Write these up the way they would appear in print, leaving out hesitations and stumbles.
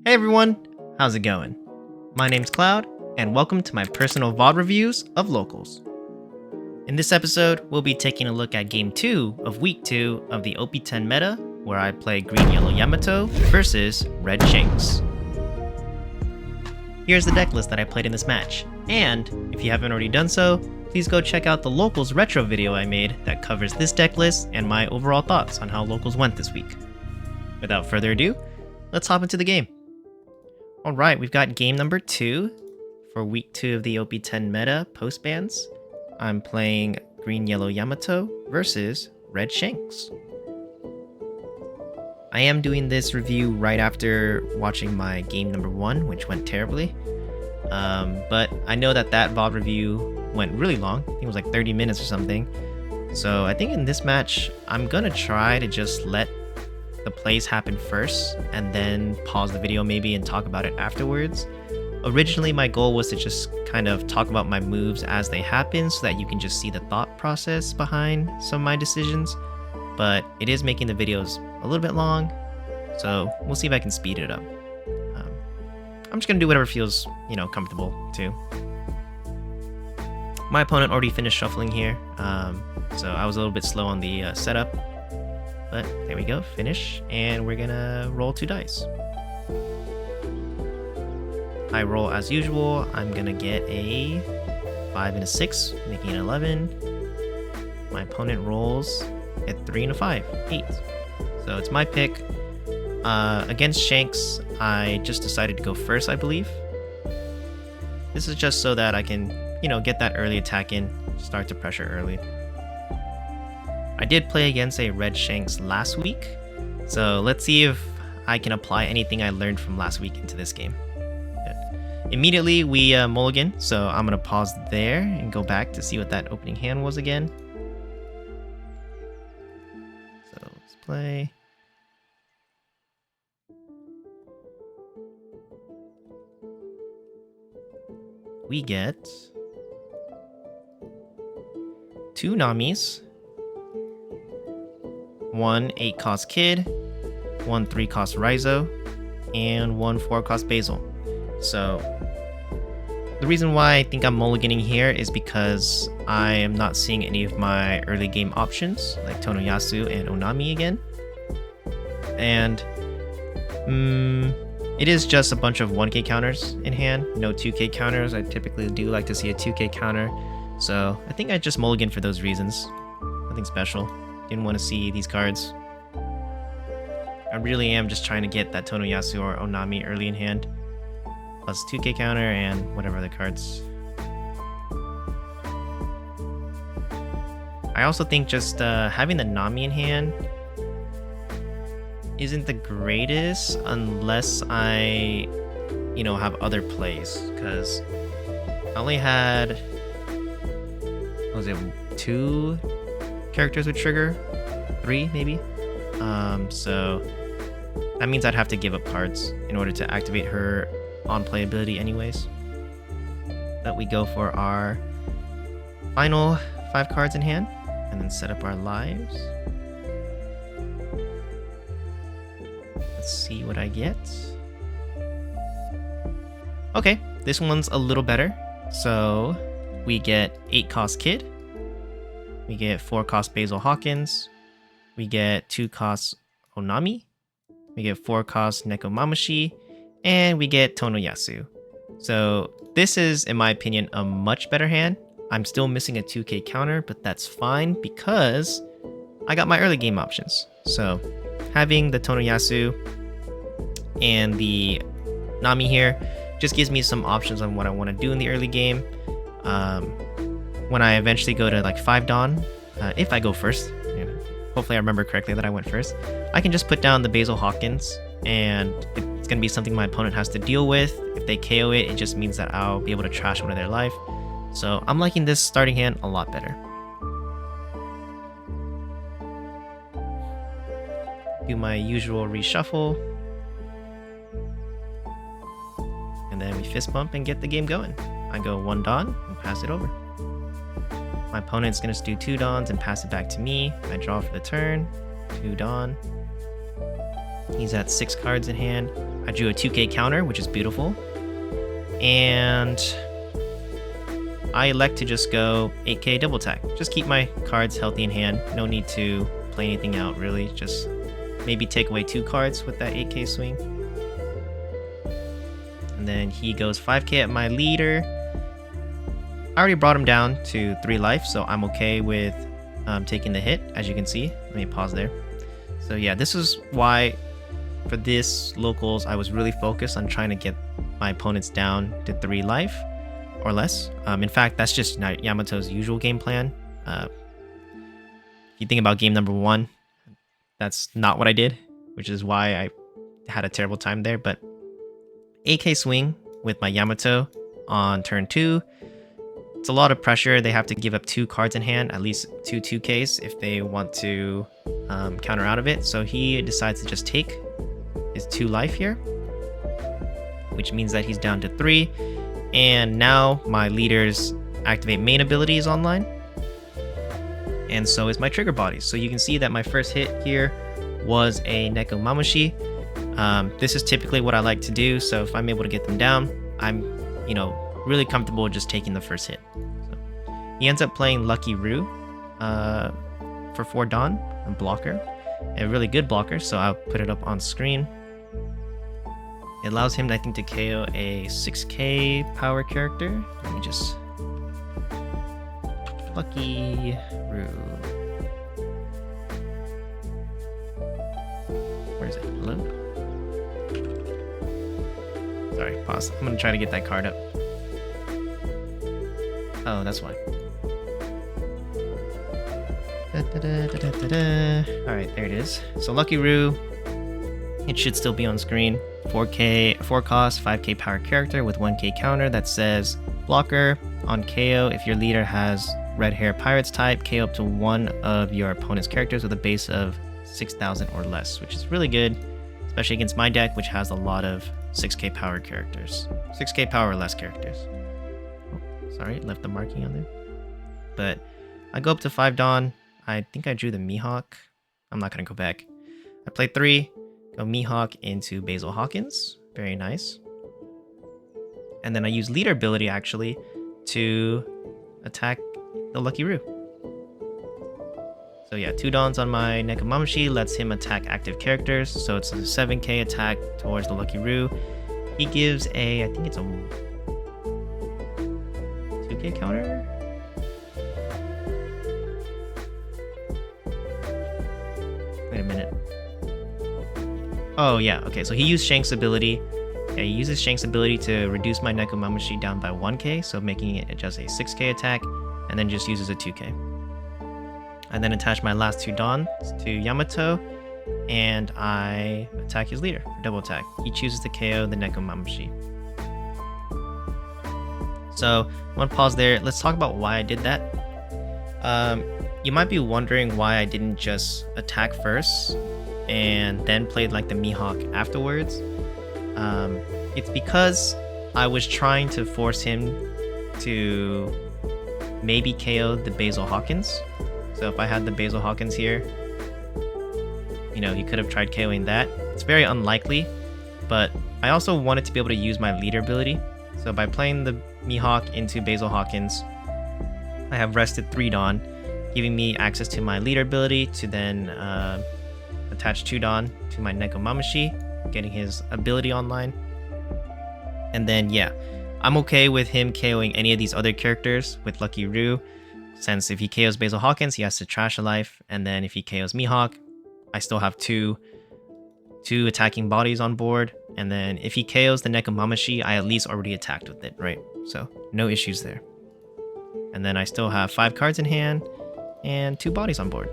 Hey everyone, how's it going? My name's Cloud, and welcome to my personal VOD reviews of Locals. In this episode, we'll be taking a look at Game 2 of Week 2 of the OP10 Meta, where I play Green Yellow Yamato versus Red Shanks. Here's the deck list that I played in this match, and if you haven't already done so, please go check out the Locals retro video I made that covers this deck list and my overall thoughts on how Locals went this week. Without further ado, let's hop into the game. Alright, we've got game number 2 for week 2 of the OP10 Meta post bans. I'm playing Green Yellow Yamato versus Red Shanks. I am doing this review right after watching my game number 1, which went terribly. But I know that VOD review went really long. I think it was like 30 minutes or something. So I think in this match, I'm gonna try to just let the plays happen first and then pause the video maybe and talk about it afterwards. Originally, my goal was to just kind of talk about my moves as they happen so that you can just see the thought process behind some of my decisions, but it is making the videos a little bit long, so we'll see if I can speed it up. I'm just gonna do whatever feels, comfortable too. My opponent already finished shuffling here, so I was a little bit slow on the setup. But there we go, finish, and we're gonna roll 2 dice. I roll as usual. I'm gonna get a 5 and a 6, making it 11. My opponent rolls at 3 and a 5, 8. So it's my pick. Against Shanks, I just decided to go first, I believe. This is just so that I can, get that early attack in, start to pressure early. I did play against a Red Shanks last week, so let's see if I can apply anything I learned from last week into this game. Immediately we mulligan, so I'm going to pause there and go back to see what that opening hand was again. So let's play. We get 2 Namis, 1 8-cost Kid, 1 3-cost Raizo, and 1 4-cost Basil. So the reason why I think I'm mulliganing here is because I am not seeing any of my early game options like Tonoyasu and Onami again. And it is just a bunch of 1k counters in hand, no 2k counters. I typically do like to see a 2k counter, so I think I just mulligan for those reasons. Nothing special. Didn't want to see these cards. I really am just trying to get that Tonoyasu or Onami early in hand, plus 2k counter and whatever other cards. I also think just having the Nami in hand isn't the greatest unless I, have other plays, because I only had, what was it, 2 characters with trigger, 3 maybe. So that means I'd have to give up cards in order to activate her on playability anyways. But we go for our final 5 cards in hand and then set up our lives. Let's see what I get. Okay, this one's a little better. So we get 8-cost Kid. We get 4-cost Basil Hawkins. We get 2-cost Onami. We get 4-cost Neko Mamashi. And we get Tonoyasu. So this is, in my opinion, a much better hand. I'm still missing a 2k counter, but that's fine because I got my early game options. So having the Tonoyasu and the Nami here just gives me some options on what I want to do in the early game. When I eventually go to like 5 Dawn, if I go first, hopefully I remember correctly that I went first, I can just put down the Basil Hawkins, and it's going to be something my opponent has to deal with. If they KO it, it just means that I'll be able to trash one of their life. So I'm liking this starting hand a lot better. Do my usual reshuffle. And then we fist bump and get the game going. I go 1 Dawn and pass it over. My opponent's going to do 2 Dawns and pass it back to me. I draw for the turn, 2 Dawn. He's at 6 cards in hand. I drew a 2k counter, which is beautiful. And I elect to just go 8k double attack. Just keep my cards healthy in hand. No need to play anything out, really. Just maybe take away 2 cards with that 8k swing. And then he goes 5k at my leader. I already brought him down to 3 life, so I'm okay with taking the hit, as you can see. Let me pause there. So yeah, this is why for this locals, I was really focused on trying to get my opponents down to 3 life or less. In fact, that's just Yamato's usual game plan. If you think about game number 1, that's not what I did, which is why I had a terrible time there. But 8k swing with my Yamato on turn 2. It's a lot of pressure. They have to give up 2 cards in hand, at least 2 2Ks if they want to counter out of it. So he decides to just take his 2 life here, which means that he's down to 3. And now my leaders activate main abilities online. And so is my trigger bodies. So you can see that my first hit here was a Neko Mamushi. This is typically what I like to do. So if I'm able to get them down, I'm, really comfortable just taking the first hit. So he ends up playing Lucky Roo for 4 Dawn, a blocker, a really good blocker. So I'll put it up on screen. It allows him, I think, to KO a 6k power character. Let me just... Lucky Roo. Where is it? Hello? Sorry, pause. I'm gonna try to get that card up. Oh, that's why. Alright, there it is. So Lucky Roo, it should still be on screen. 4 cost, 5k power character with 1k counter that says blocker. On KO, if your leader has red hair pirates type, KO up to 1 of your opponent's characters with a base of 6,000 or less, which is really good, especially against my deck, which has a lot of 6k power characters. 6k power or less characters. Oh, sorry, left the marking on there. But I go up to 5 Dawn. I think I drew the Mihawk. I'm not going to go back. I play 3, go Mihawk into Basil Hawkins. Very nice. And then I use leader ability, actually, to attack the Lucky Roo. So yeah, 2 Dawns on my Nekomamushi lets him attack active characters. So it's a 7k attack towards the Lucky Roo. He gives a, I think it's a 2k counter? Wait a minute. Oh yeah, okay, so he used Shanks' ability. Yeah, he uses Shanks' ability to reduce my Nekomamushi down by 1k, so making it just a 6k attack, and then just uses a 2k. I then attach my last 2 Dawns to Yamato, and I attack his leader for double attack. He chooses to KO the Nekomamushi. So, I want to pause there. Let's talk about why I did that. You might be wondering why I didn't just attack first and then played like the Mihawk afterwards. It's because I was trying to force him to maybe KO the Basil Hawkins. So if I had the Basil Hawkins here, he could have tried KOing that. It's very unlikely, but I also wanted to be able to use my leader ability. So by playing the Mihawk into Basil Hawkins, I have rested 3 Dawn, giving me access to my leader ability to then attach 2 Dawn to my Nekomamushi, getting his ability online. And then, yeah, I'm okay with him KOing any of these other characters with Lucky Roo, since if he KOs Basil Hawkins, he has to trash a life, and then if he KOs Mihawk, I still have two attacking bodies on board, and then if he KOs the Nekomamushi, I at least already attacked with it, right? So, no issues there. And then I still have 5 cards in hand, and 2 bodies on board.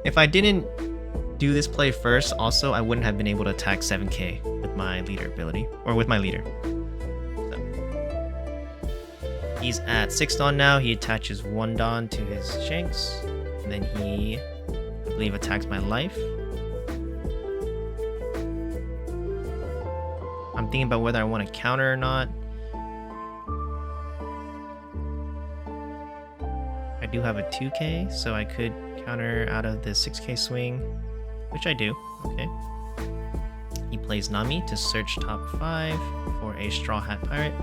If I didn't do this play first, also, I wouldn't have been able to attack 7k with my leader ability, or with my leader. So, he's at 6 Dawn now. He attaches 1 Dawn to his Shanks, and then he, I believe, attacks my life. I'm thinking about whether I want to counter or not. I do have a 2k, so I could counter out of the 6k swing, which I do. Okay. plays Nami to search top 5 for a Straw Hat Pirate.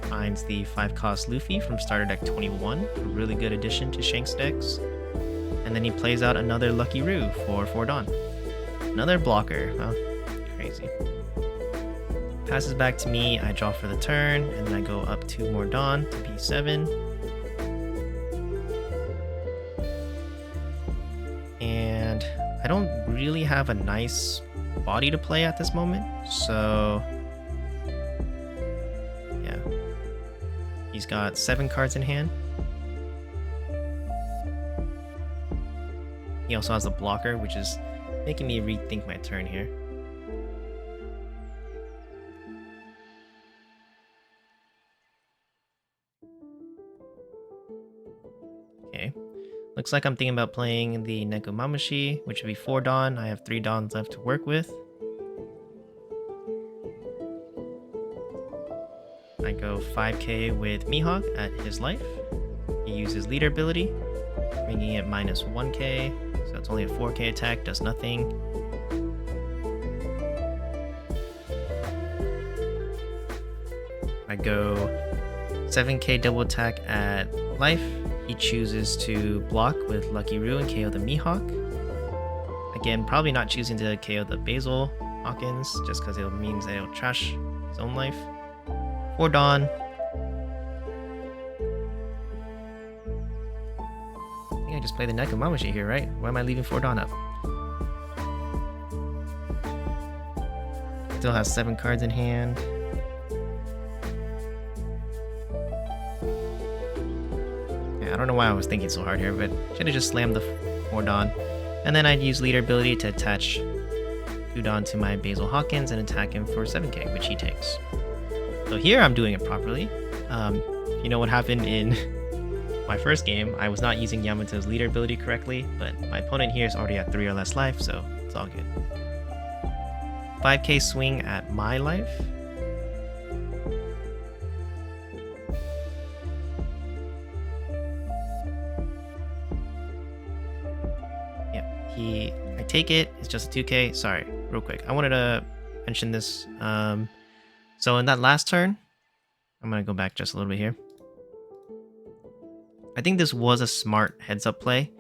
Finds the 5-cost Luffy from starter deck 21, a really good addition to Shanks decks. And then he plays out another Lucky Roo for 4 Dawn. Another blocker, huh? Crazy. Passes back to me, I draw for the turn, and then I go up 2 more Dawn to P7. And I don't really have a nice body to play at this moment, so yeah. He's got 7 cards in hand. He also has a blocker, which is making me rethink my turn here. Okay. Looks like I'm thinking about playing the Nekomamushi, which would be 4 Dawn. I have 3 Dawns left to work with. I go 5k with Mihawk at his life. He uses leader ability, bringing it minus 1k, so it's only a 4k attack, does nothing. I go 7k double attack at life. He chooses to block with Lucky Roo and KO the Mihawk. Again, probably not choosing to KO the Basil Hawkins, just because it means that it'll trash his own life. 4 Dawn. I think I just played the Nekomamushi here, right? Why am I leaving 4 Dawn up? Still has 7 cards in hand. Yeah, I don't know why I was thinking so hard here, but should have just slammed the 4 Dawn. And then I'd use leader ability to attach 2 Dawn to my Basil Hawkins and attack him for 7k, which he takes. So here I'm doing it properly. You know what happened in my first game? I was not using Yamato's leader ability correctly, but my opponent here is already at 3 or less life, so it's all good. 5k swing at my life. Yep, I take it, it's just a 2k. Sorry, real quick. I wanted to mention this. So in that last turn, I'm going to go back just a little bit here. I think this was a smart heads-up play.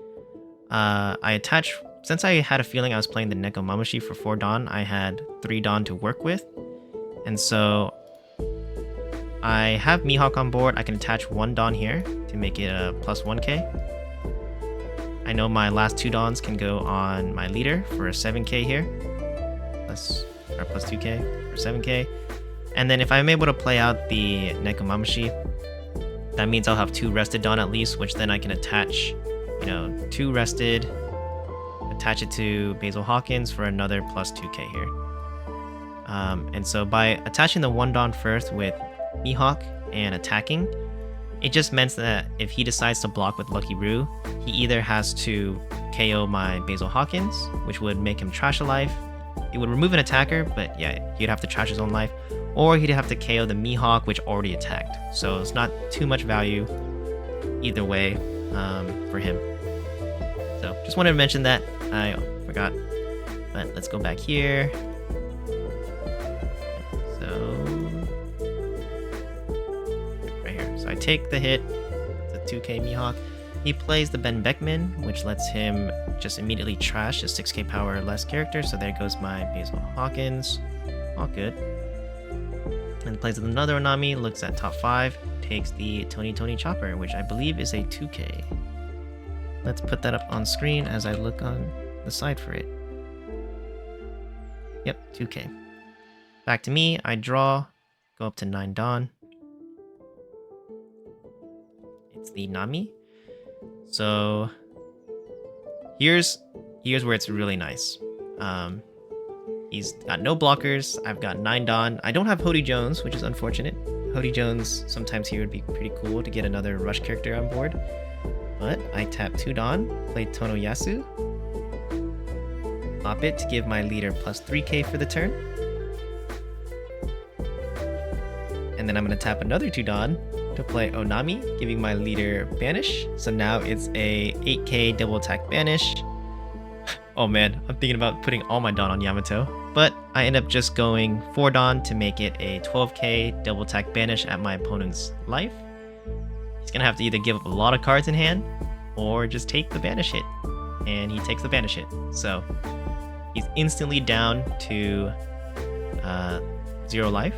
I attached, since I had a feeling I was playing the Nekomamushi for 4 Dawn, I had 3 Dawn to work with. And so I have Mihawk on board. I can attach 1 Dawn here to make it a plus 1k. I know my last 2 Dawns can go on my leader for a 7k here. Plus 2k for 7k. And then if I'm able to play out the Nekomamushi, that means I'll have 2 rested Dawn at least, which then I can attach, 2 rested, attach it to Basil Hawkins for another plus 2k here. And so by attaching the 1 Dawn first with Mihawk and attacking, it just meant that if he decides to block with Lucky Roo, he either has to KO my Basil Hawkins, which would make him trash a life. It would remove an attacker, but yeah, he'd have to trash his own life. Or he'd have to KO the Mihawk, which already attacked. So it's not too much value either way for him. So just wanted to mention that. I forgot. But let's go back here. So right here. So I take the hit. It's a 2k Mihawk. He plays the Ben Beckman, which lets him just immediately trash a 6k power or less character. So there goes my Basil Hawkins. All good. And plays with another Onami, looks at top 5, takes the Tony Chopper, which I believe is a 2k. Let's put that up on screen as I look on the side for it. Yep, 2k. Back to me, I draw, go up to 9 Dawn. It's the Nami. So here's where it's really nice. He's got no blockers. I've got 9 Dawn. I don't have Hody Jones, which is unfortunate. Hody Jones sometimes here would be pretty cool to get another rush character on board. But I tap 2 Dawn, play Tonoyasu. Pop it to give my leader plus 3k for the turn. And then I'm going to tap another 2 Dawn to play Onami, giving my leader Banish. So now it's a 8k double attack Banish. Oh man, I'm thinking about putting all my Dawn on Yamato. But I end up just going 4 Dawn to make it a 12k double attack banish at my opponent's life. He's gonna have to either give up a lot of cards in hand or just take the banish hit. And he takes the banish hit. So he's instantly down to 0 life.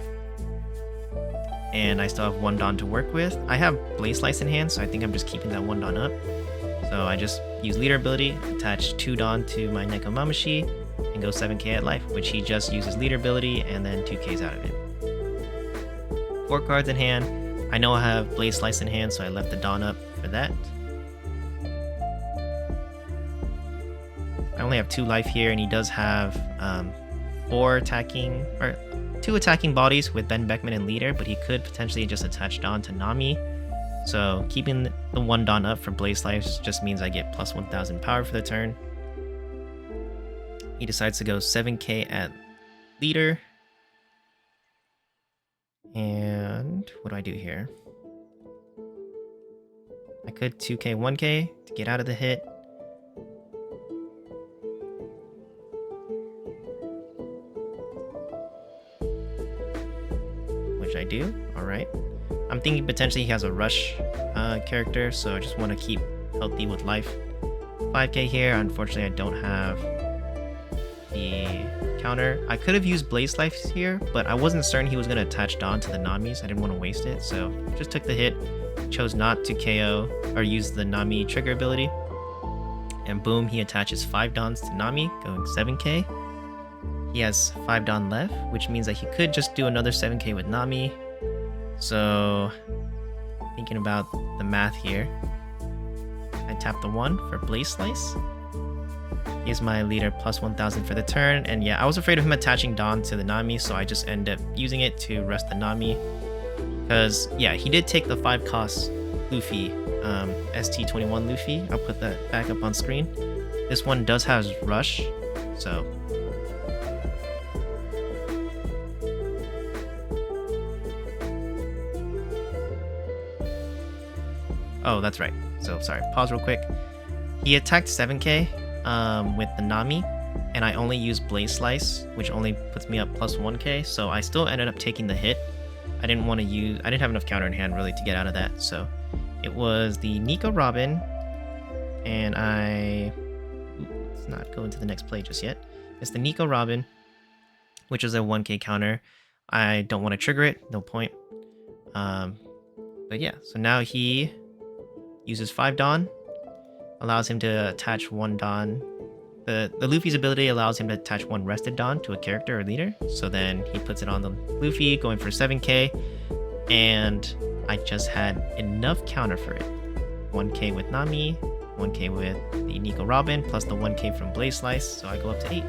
And I still have 1 Dawn to work with. I have Blade Slice in hand, so I think I'm just keeping that 1 Dawn up. So I just use leader ability, attach 2 Dawn to my Nekomamashi, and go 7k at life, which he just uses leader ability and then 2k's out of it. 4 cards in hand. I know I have Blade Slice in hand, so I left the Dawn up for that. I only have 2 life here, and he does have 2 attacking bodies with Ben Beckman and leader, but he could potentially just attach Dawn to Nami. So keeping the 1 Dawn up for Blade Slice just means I get plus 1000 power for the turn. He decides to go 7k at leader. And what do I do here? I could 2k 1k to get out of the hit. Which I do. Alright. I'm thinking potentially he has a rush character, so I just want to keep healthy with life. 5k here. Unfortunately, I don't have the counter. I could have used Blaze Life here, but I wasn't certain he was going to attach Dawn to the Nami, so I didn't want to waste it. So just took the hit, chose not to KO or use the Nami trigger ability. And boom, he attaches 5 Dawns to Nami, going 7k. He has 5 Dawn left, which means that he could just do another 7k with Nami. So, thinking about the math here, I tap the 1 for Blaze Slice. Here's my leader plus 1000 for the turn, and yeah, I was afraid of him attaching Dawn to the Nami, so I just end up using it to rest the Nami. Because, yeah, he did take the 5 cost Luffy, ST21 Luffy. I'll put that back up on screen. This one does have Rush, so... Oh, that's right. So, sorry. Pause real quick. He attacked 7k with the Nami, and I only used Blaze Slice, which only puts me up plus 1k, so I still ended up taking the hit. I didn't have enough counter in hand, really, to get out of that, so it was the Nico Robin, and let's not go into the next play just yet. It's the Nico Robin, which is a 1k counter. I don't want to trigger it, no point. But yeah, so now he uses 5 Dawn, allows him to attach 1 Dawn. The Luffy's ability allows him to attach 1 rested Dawn to a character or leader. So then he puts it on the Luffy, going for 7k. And I just had enough counter for it. 1k with Nami, 1k with the Nico Robin, plus the 1k from Blaze Slice. So I go up to 8.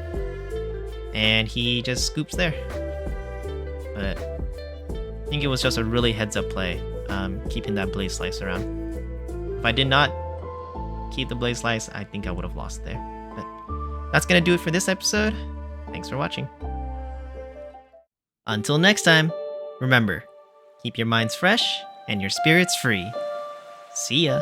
And he just scoops there. But I think it was just a really heads up play, keeping that Blaze Slice around. If I did not keep the Blaze Slice, I think I would have lost there. But that's going to do it for this episode. Thanks for watching. Until next time, remember, keep your minds fresh and your spirits free. See ya!